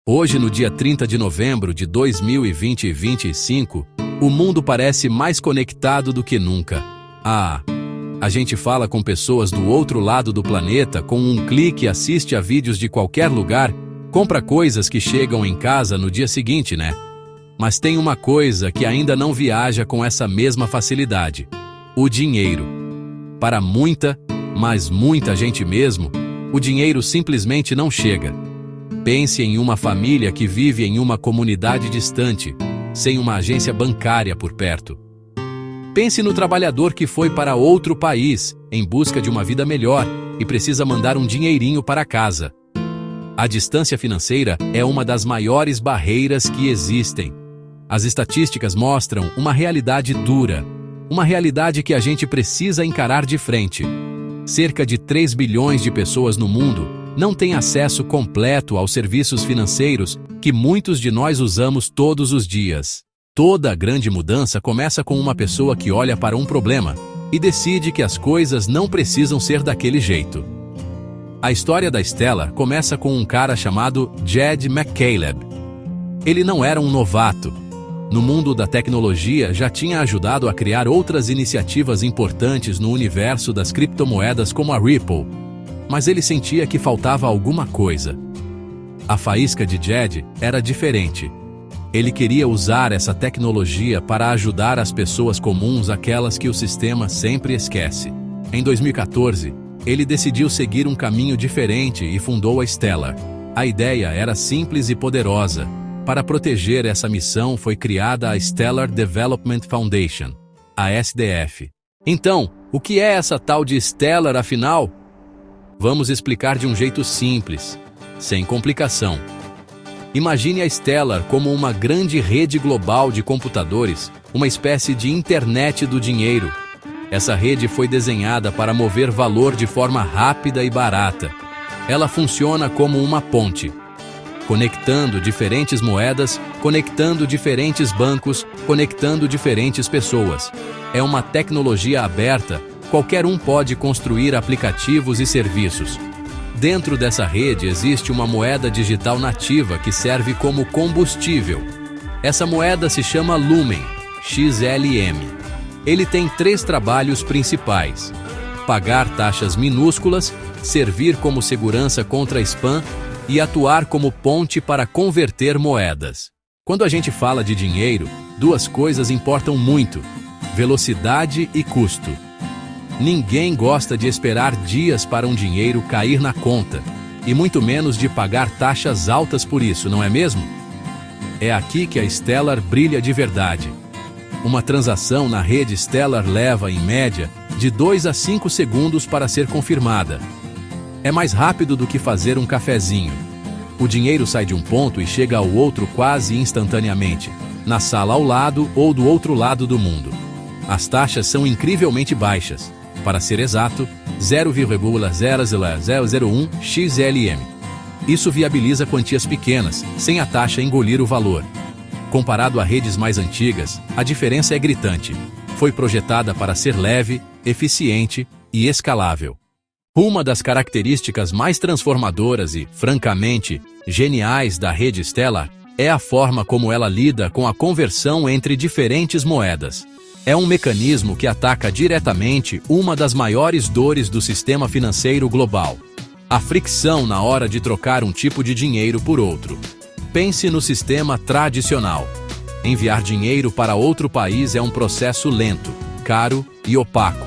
Hoje, no dia 30 de novembro de 2025, o mundo parece mais conectado do que nunca. A gente fala com pessoas do outro lado do planeta com um clique, assiste a vídeos de qualquer lugar, compra coisas que chegam em casa no dia seguinte, né? Mas tem uma coisa que ainda não viaja com essa mesma facilidade: o dinheiro. Para muita, mas muita gente mesmo, o dinheiro simplesmente não chega. Pense em uma família que vive em uma comunidade distante, sem uma agência bancária por perto. Pense no trabalhador que foi para outro país, em busca de uma vida melhor, e precisa mandar um dinheirinho para casa. A distância financeira é uma das maiores barreiras que existem. As estatísticas mostram uma realidade dura, uma realidade que a gente precisa encarar de frente. Cerca de 3 bilhões de pessoas no mundo não têm acesso completo aos serviços financeiros que muitos de nós usamos todos os dias. Toda grande mudança começa com uma pessoa que olha para um problema e decide que as coisas não precisam ser daquele jeito. A história da Stellar começa com um cara chamado Jed McCaleb. Ele não era um novato. No mundo da tecnologia, já tinha ajudado a criar outras iniciativas importantes no universo das criptomoedas como a Ripple. Mas ele sentia que faltava alguma coisa. A faísca de Jed era diferente. Ele queria usar essa tecnologia para ajudar as pessoas comuns, aquelas que o sistema sempre esquece. Em 2014, ele decidiu seguir um caminho diferente e fundou a Stellar. A ideia era simples e poderosa. Para proteger essa missão foi criada a Stellar Development Foundation, a SDF. Então, o que é essa tal de Stellar afinal? Vamos explicar de um jeito simples, sem complicação. Imagine a Stellar como uma grande rede global de computadores, uma espécie de internet do dinheiro. Essa rede foi desenhada para mover valor de forma rápida e barata. Ela funciona como uma ponte, conectando diferentes moedas, conectando diferentes bancos, conectando diferentes pessoas. É uma tecnologia aberta, qualquer um pode construir aplicativos e serviços. Dentro dessa rede existe uma moeda digital nativa que serve como combustível. Essa moeda se chama Lumen, XLM. Ele tem 3 trabalhos principais: pagar taxas minúsculas, servir como segurança contra spam e atuar como ponte para converter moedas. Quando a gente fala de dinheiro, 2 coisas importam muito: velocidade e custo. Ninguém gosta de esperar dias para um dinheiro cair na conta, e muito menos de pagar taxas altas por isso, não é mesmo? É aqui que a Stellar brilha de verdade. Uma transação na rede Stellar leva, em média, de 2 a 5 segundos para ser confirmada. É mais rápido do que fazer um cafezinho. O dinheiro sai de um ponto e chega ao outro quase instantaneamente, na sala ao lado ou do outro lado do mundo. As taxas são incrivelmente baixas. Para ser exato, 0,00001 XLM. Isso viabiliza quantias pequenas, sem a taxa engolir o valor. Comparado a redes mais antigas, a diferença é gritante. Foi projetada para ser leve, eficiente e escalável. Uma das características mais transformadoras e, francamente, geniais da rede Stellar é a forma como ela lida com a conversão entre diferentes moedas. É um mecanismo que ataca diretamente uma das maiores dores do sistema financeiro global: a fricção na hora de trocar um tipo de dinheiro por outro. Pense no sistema tradicional. Enviar dinheiro para outro país é um processo lento, caro e opaco.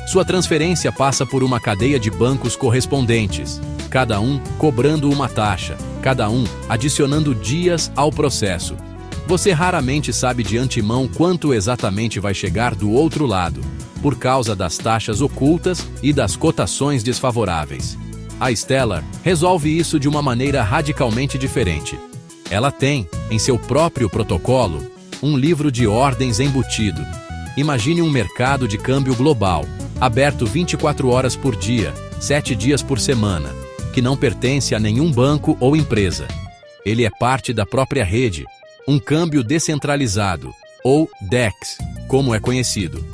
Sua transferência passa por uma cadeia de bancos correspondentes, cada um cobrando uma taxa, cada um adicionando dias ao processo. Você raramente sabe de antemão quanto exatamente vai chegar do outro lado, por causa das taxas ocultas e das cotações desfavoráveis. A Stellar resolve isso de uma maneira radicalmente diferente. Ela tem, em seu próprio protocolo, um livro de ordens embutido. Imagine um mercado de câmbio global, aberto 24 horas por dia, 7 dias por semana, que não pertence a nenhum banco ou empresa. Ele é parte da própria rede, um câmbio descentralizado, ou DEX, como é conhecido.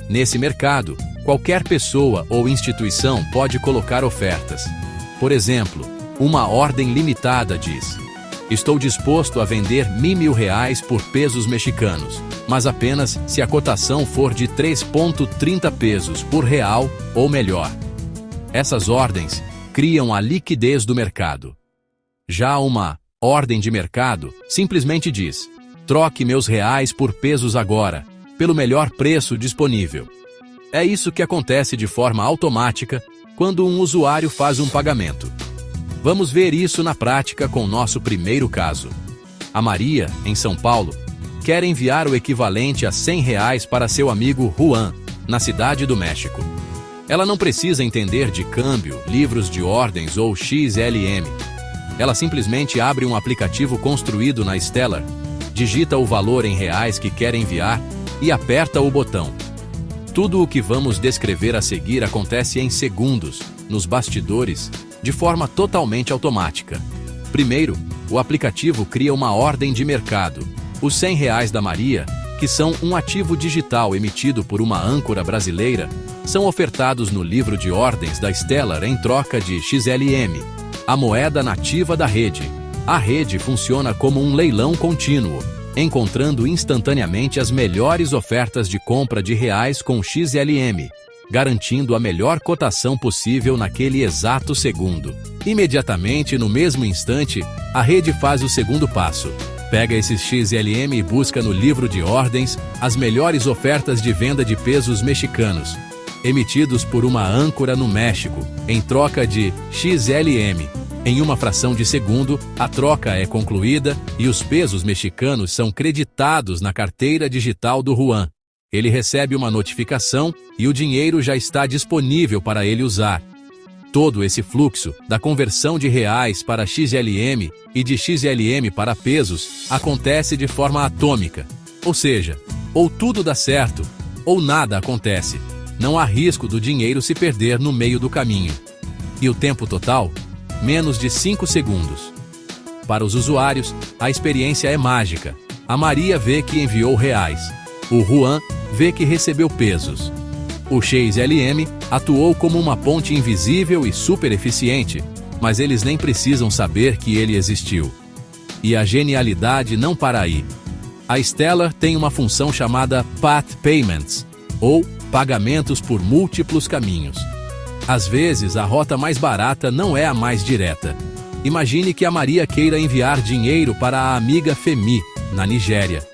Nesse mercado, qualquer pessoa ou instituição pode colocar ofertas. Por exemplo, uma ordem limitada diz: Estou disposto a vender R$ 1.000 por pesos mexicanos, mas apenas se a cotação for de 3,30 pesos por real ou melhor. Essas ordens criam a liquidez do mercado. Já uma ordem de mercado simplesmente diz: troque meus reais por pesos agora, pelo melhor preço disponível. É isso que acontece de forma automática quando um usuário faz um pagamento. Vamos ver isso na prática com o nosso primeiro caso. A Maria, em São Paulo, quer enviar o equivalente a R$ 100 para seu amigo Juan, na cidade do México. Ela não precisa entender de câmbio, livros de ordens ou XLM. Ela simplesmente abre um aplicativo construído na Stellar, digita o valor em reais que quer enviar e aperta o botão. Tudo o que vamos descrever a seguir acontece em segundos, nos bastidores, de forma totalmente automática. Primeiro, o aplicativo cria uma ordem de mercado. Os R$ 100 da Maria, que são um ativo digital emitido por uma âncora brasileira, são ofertados no livro de ordens da Stellar em troca de XLM, a moeda nativa da rede. A rede funciona como um leilão contínuo, encontrando instantaneamente as melhores ofertas de compra de reais com XLM, garantindo a melhor cotação possível naquele exato segundo. Imediatamente, no mesmo instante, a rede faz o segundo passo. Pega esses XLM e busca no livro de ordens as melhores ofertas de venda de pesos mexicanos, emitidos por uma âncora no México, em troca de XLM. Em uma fração de segundo, a troca é concluída e os pesos mexicanos são creditados na carteira digital do Juan. Ele recebe uma notificação e o dinheiro já está disponível para ele usar. Todo esse fluxo, da conversão de reais para XLM e de XLM para pesos, acontece de forma atômica. Ou seja, ou tudo dá certo, ou nada acontece. Não há risco do dinheiro se perder no meio do caminho. E o tempo total? Menos de 5 segundos. Para os usuários, a experiência é mágica. A Maria vê que enviou reais. O Juan vê que recebeu pesos. O XLM atuou como uma ponte invisível e super eficiente, mas eles nem precisam saber que ele existiu. E a genialidade não para aí. A Stellar tem uma função chamada Path Payments, ou pagamentos por múltiplos caminhos. Às vezes, a rota mais barata não é a mais direta. Imagine que a Maria queira enviar dinheiro para a amiga Femi, na Nigéria.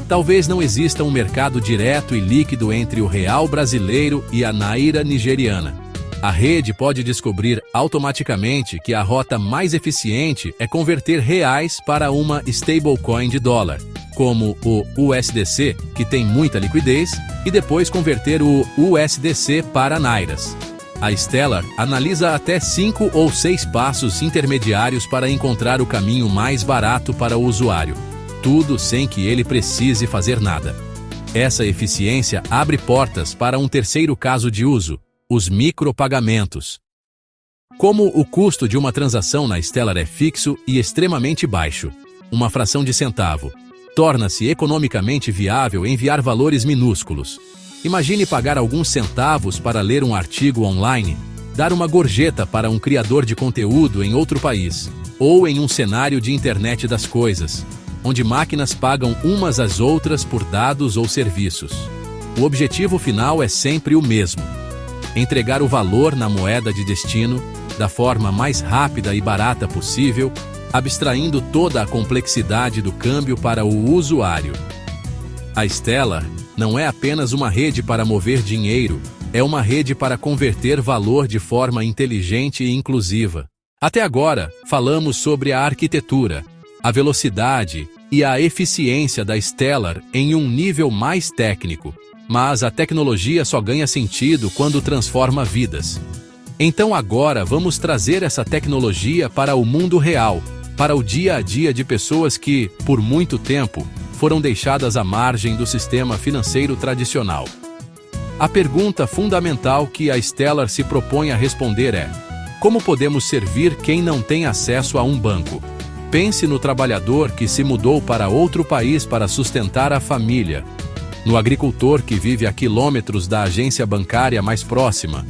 Talvez não exista um mercado direto e líquido entre o real brasileiro e a naira nigeriana. A rede pode descobrir automaticamente que a rota mais eficiente é converter reais para uma stablecoin de dólar, como o USDC, que tem muita liquidez, e depois converter o USDC para nairas. A Stellar analisa até 5 ou 6 passos intermediários para encontrar o caminho mais barato para o usuário. Tudo sem que ele precise fazer nada. Essa eficiência abre portas para um terceiro caso de uso, os micropagamentos. Como o custo de uma transação na Stellar é fixo e extremamente baixo, uma fração de centavo, torna-se economicamente viável enviar valores minúsculos. Imagine pagar alguns centavos para ler um artigo online, dar uma gorjeta para um criador de conteúdo em outro país, ou em um cenário de internet das coisas, onde máquinas pagam umas às outras por dados ou serviços. O objetivo final é sempre o mesmo: entregar o valor na moeda de destino da forma mais rápida e barata possível, abstraindo toda a complexidade do câmbio para o usuário. A Stellar não é apenas uma rede para mover dinheiro, é uma rede para converter valor de forma inteligente e inclusiva. Até agora, falamos sobre a arquitetura, a velocidade e a eficiência da Stellar em um nível mais técnico, mas a tecnologia só ganha sentido quando transforma vidas. Então agora vamos trazer essa tecnologia para o mundo real, para o dia a dia de pessoas que, por muito tempo, foram deixadas à margem do sistema financeiro tradicional. A pergunta fundamental que a Stellar se propõe a responder é: como podemos servir quem não tem acesso a um banco? Pense no trabalhador que se mudou para outro país para sustentar a família, no agricultor que vive a quilômetros da agência bancária mais próxima,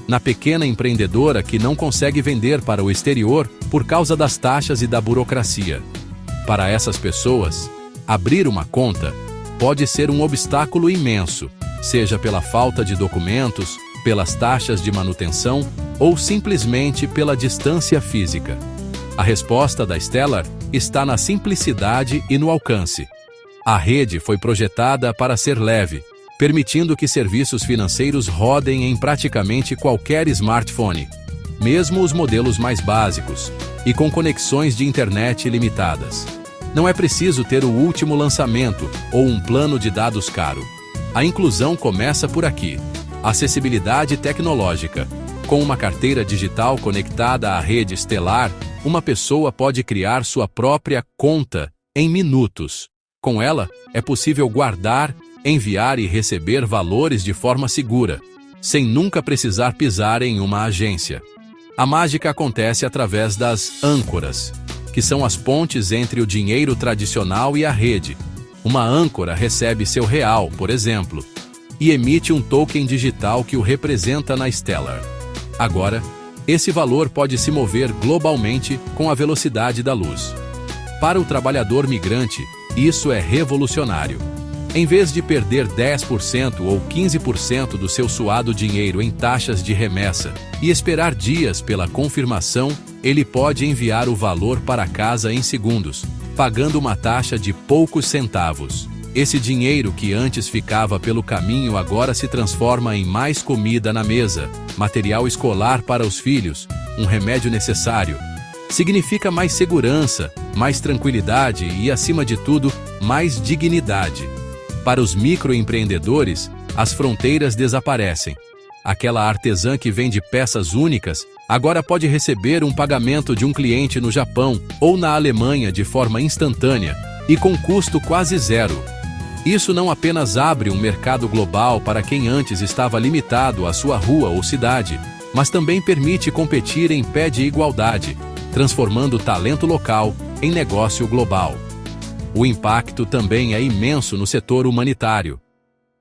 na pequena empreendedora que não consegue vender para o exterior por causa das taxas e da burocracia. Para essas pessoas, abrir uma conta pode ser um obstáculo imenso, seja pela falta de documentos, pelas taxas de manutenção ou simplesmente pela distância física. A resposta da Stellar está na simplicidade e no alcance. A rede foi projetada para ser leve, permitindo que serviços financeiros rodem em praticamente qualquer smartphone, mesmo os modelos mais básicos, e com conexões de internet limitadas. Não é preciso ter o último lançamento ou um plano de dados caro. A inclusão começa por aqui. Acessibilidade tecnológica. Com uma carteira digital conectada à rede Stellar, uma pessoa pode criar sua própria conta em minutos. Com ela, é possível guardar, enviar e receber valores de forma segura, sem nunca precisar pisar em uma agência. A mágica acontece através das âncoras, que são as pontes entre o dinheiro tradicional e a rede. Uma âncora recebe seu real, por exemplo, e emite um token digital que o representa na Stellar. Agora, esse valor pode se mover globalmente com a velocidade da luz. Para o trabalhador migrante, isso é revolucionário. Em vez de perder 10% ou 15% do seu suado dinheiro em taxas de remessa e esperar dias pela confirmação, ele pode enviar o valor para casa em segundos, pagando uma taxa de poucos centavos. Esse dinheiro que antes ficava pelo caminho agora se transforma em mais comida na mesa, material escolar para os filhos, um remédio necessário. Significa mais segurança, mais tranquilidade e, acima de tudo, mais dignidade. Para os microempreendedores, as fronteiras desaparecem. Aquela artesã que vende peças únicas agora pode receber um pagamento de um cliente no Japão ou na Alemanha de forma instantânea e com custo quase zero. Isso não apenas abre um mercado global para quem antes estava limitado à sua rua ou cidade, mas também permite competir em pé de igualdade, transformando o talento local em negócio global. O impacto também é imenso no setor humanitário.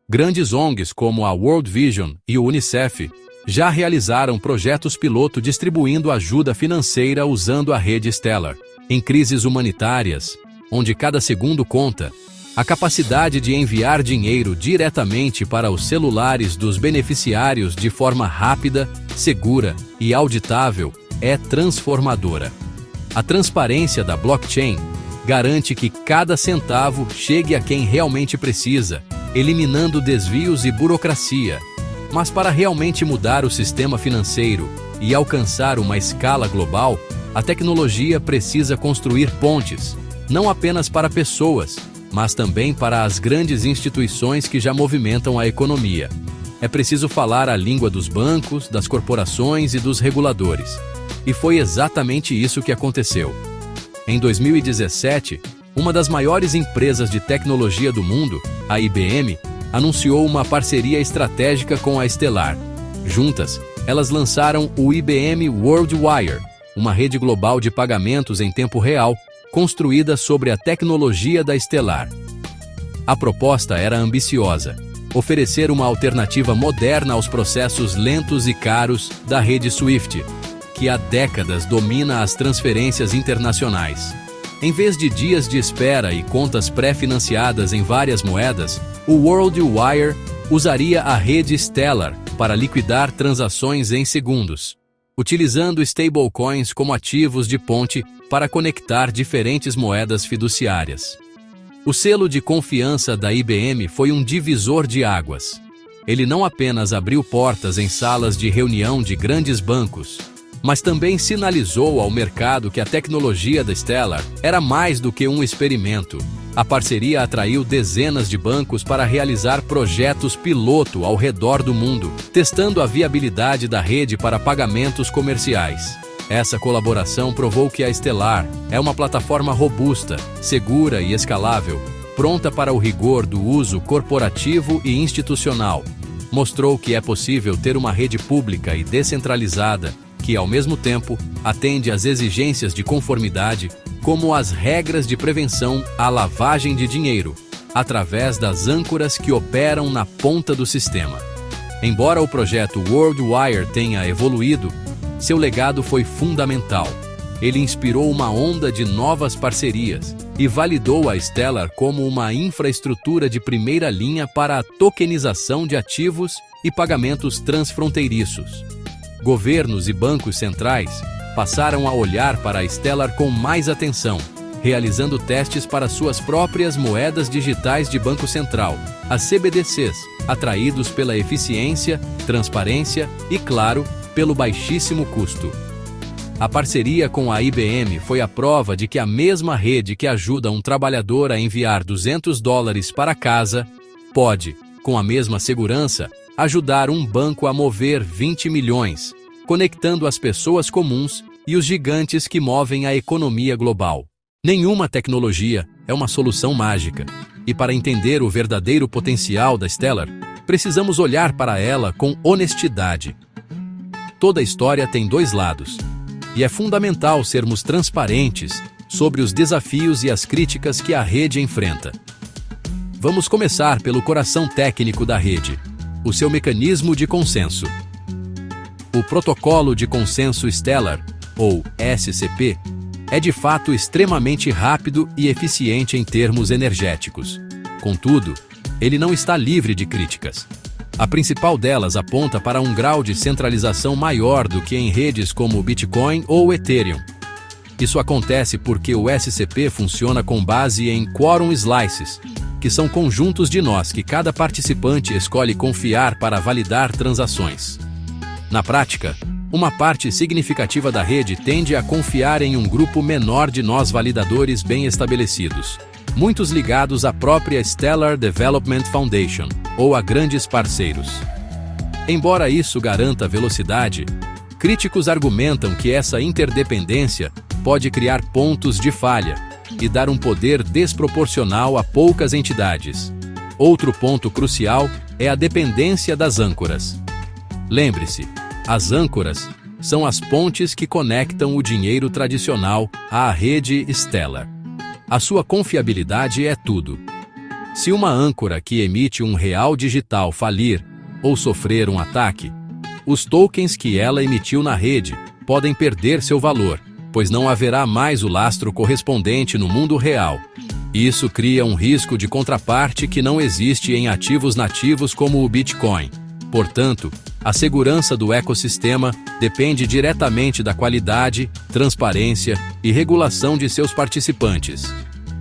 Grandes ONGs como a World Vision e o UNICEF já realizaram projetos piloto distribuindo ajuda financeira usando a rede Stellar. Em crises humanitárias, onde cada segundo conta, a capacidade de enviar dinheiro diretamente para os celulares dos beneficiários de forma rápida, segura e auditável é transformadora. A transparência da blockchain garante que cada centavo chegue a quem realmente precisa, eliminando desvios e burocracia. Mas para realmente mudar o sistema financeiro e alcançar uma escala global, a tecnologia precisa construir pontes, não apenas para pessoas, mas também para as grandes instituições que já movimentam a economia. É preciso falar a língua dos bancos, das corporações e dos reguladores. E foi exatamente isso que aconteceu. Em 2017, uma das maiores empresas de tecnologia do mundo, a IBM, anunciou uma parceria estratégica com a Stellar. Juntas, elas lançaram o IBM WorldWire, uma rede global de pagamentos em tempo real, construída sobre a tecnologia da Stellar. A proposta era ambiciosa: oferecer uma alternativa moderna aos processos lentos e caros da rede SWIFT, que há décadas domina as transferências internacionais. Em vez de dias de espera e contas pré-financiadas em várias moedas, o WorldWire usaria a rede Stellar para liquidar transações em segundos, utilizando stablecoins como ativos de ponte para conectar diferentes moedas fiduciárias. O selo de confiança da IBM foi um divisor de águas. Ele não apenas abriu portas em salas de reunião de grandes bancos, mas também sinalizou ao mercado que a tecnologia da Stellar era mais do que um experimento. A parceria atraiu dezenas de bancos para realizar projetos piloto ao redor do mundo, testando a viabilidade da rede para pagamentos comerciais. Essa colaboração provou que a Stellar é uma plataforma robusta, segura e escalável, pronta para o rigor do uso corporativo e institucional. Mostrou que é possível ter uma rede pública e descentralizada que, ao mesmo tempo, atende às exigências de conformidade, como as regras de prevenção à lavagem de dinheiro, através das âncoras que operam na ponta do sistema. Embora o projeto WorldWire tenha evoluído, seu legado foi fundamental. ele inspirou uma onda de novas parcerias e validou a Stellar como uma infraestrutura de primeira linha para a tokenização de ativos e pagamentos transfronteiriços. Governos e bancos centrais passaram a olhar para a Stellar com mais atenção, realizando testes para suas próprias moedas digitais de Banco Central, as CBDCs, atraídos pela eficiência, transparência e, claro, pelo baixíssimo custo. A parceria com a IBM foi a prova de que a mesma rede que ajuda um trabalhador a enviar $200 para casa pode, com a mesma segurança, ajudar um banco a mover 20 milhões, conectando as pessoas comuns e os gigantes que movem a economia global. Nenhuma tecnologia é uma solução mágica, e para entender o verdadeiro potencial da Stellar, precisamos olhar para ela com honestidade. Toda história tem dois lados, e é fundamental sermos transparentes sobre os desafios e as críticas que a rede enfrenta. Vamos começar pelo coração técnico da rede, o seu mecanismo de consenso. O Protocolo de Consenso Stellar, ou SCP, é de fato extremamente rápido e eficiente em termos energéticos. Contudo, ele não está livre de críticas. A principal delas aponta para um grau de centralização maior do que em redes como o Bitcoin ou o Ethereum. Isso acontece porque o SCP funciona com base em Quorum Slices, que são conjuntos de nós que cada participante escolhe confiar para validar transações. Na prática, uma parte significativa da rede tende a confiar em um grupo menor de nós validadores bem estabelecidos, muitos ligados à própria Stellar Development Foundation, ou a grandes parceiros. Embora isso garanta velocidade, críticos argumentam que essa interdependência pode criar pontos de falha e dar um poder desproporcional a poucas entidades. Outro ponto crucial é a dependência das âncoras. Lembre-se, as âncoras são as pontes que conectam o dinheiro tradicional à rede Stellar. A sua confiabilidade é tudo. Se uma âncora que emite um real digital falir ou sofrer um ataque, os tokens que ela emitiu na rede podem perder seu valor, pois não haverá mais o lastro correspondente no mundo real. Isso cria um risco de contraparte que não existe em ativos nativos como o Bitcoin. Portanto, a segurança do ecossistema depende diretamente da qualidade, transparência e regulação de seus participantes.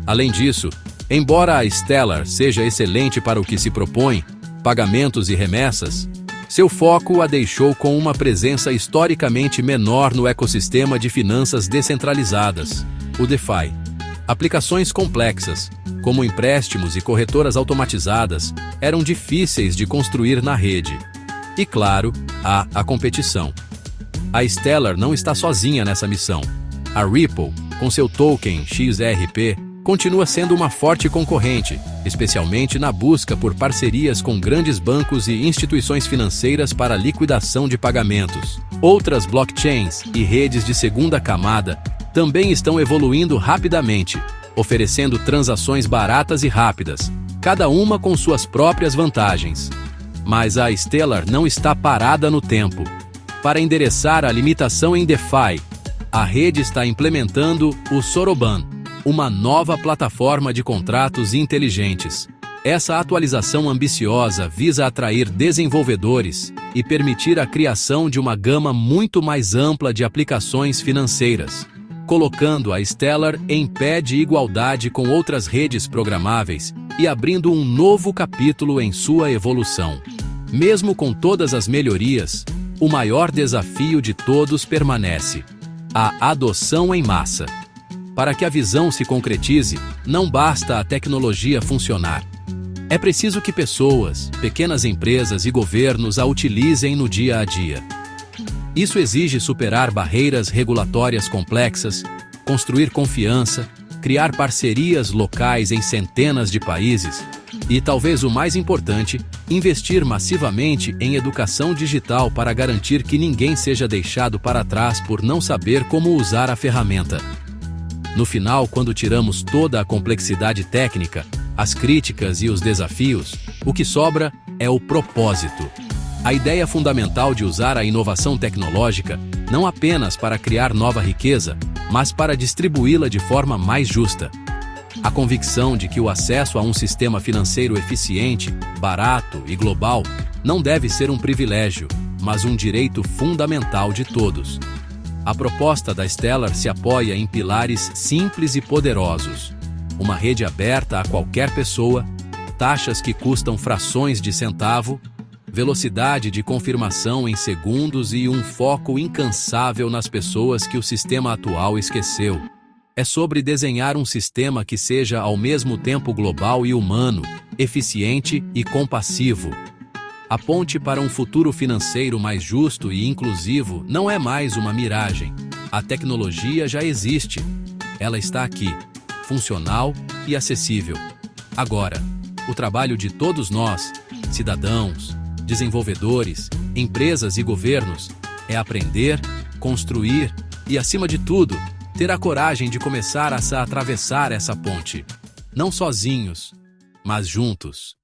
Além disso, embora a Stellar seja excelente para o que se propõe, pagamentos e remessas, seu foco a deixou com uma presença historicamente menor no ecossistema de finanças descentralizadas, o DeFi. Aplicações complexas, como empréstimos e corretoras automatizadas, eram difíceis de construir na rede. E claro, há a competição. A Stellar não está sozinha nessa missão. A Ripple, com seu token XRP, continua sendo uma forte concorrente, especialmente na busca por parcerias com grandes bancos e instituições financeiras para liquidação de pagamentos. Outras blockchains e redes de segunda camada também estão evoluindo rapidamente, oferecendo transações baratas e rápidas, cada uma com suas próprias vantagens. Mas a Stellar não está parada no tempo. Para endereçar a limitação em DeFi, a rede está implementando o Soroban, uma nova plataforma de contratos inteligentes. Essa atualização ambiciosa visa atrair desenvolvedores e permitir a criação de uma gama muito mais ampla de aplicações financeiras, colocando a Stellar em pé de igualdade com outras redes programáveis e abrindo um novo capítulo em sua evolução. Mesmo com todas as melhorias, o maior desafio de todos permanece: a adoção em massa. Para que a visão se concretize, não basta a tecnologia funcionar. É preciso que pessoas, pequenas empresas e governos a utilizem no dia a dia. Isso exige superar barreiras regulatórias complexas, construir confiança, criar parcerias locais em centenas de países e, talvez o mais importante, investir massivamente em educação digital para garantir que ninguém seja deixado para trás por não saber como usar a ferramenta. No final, quando tiramos toda a complexidade técnica, as críticas e os desafios, o que sobra é o propósito. A ideia fundamental de usar a inovação tecnológica não apenas para criar nova riqueza, mas para distribuí-la de forma mais justa. A convicção de que o acesso a um sistema financeiro eficiente, barato e global não deve ser um privilégio, mas um direito fundamental de todos. A proposta da Stellar se apoia em pilares simples e poderosos: uma rede aberta a qualquer pessoa, taxas que custam frações de centavo, velocidade de confirmação em segundos e um foco incansável nas pessoas que o sistema atual esqueceu. É sobre desenhar um sistema que seja ao mesmo tempo global e humano, eficiente e compassivo. A ponte para um futuro financeiro mais justo e inclusivo não é mais uma miragem. A tecnologia já existe. Ela está aqui, funcional e acessível. Agora, o trabalho de todos nós, cidadãos, desenvolvedores, empresas e governos, é aprender, construir e, acima de tudo, ter a coragem de começar a atravessar essa ponte. Não sozinhos, mas juntos.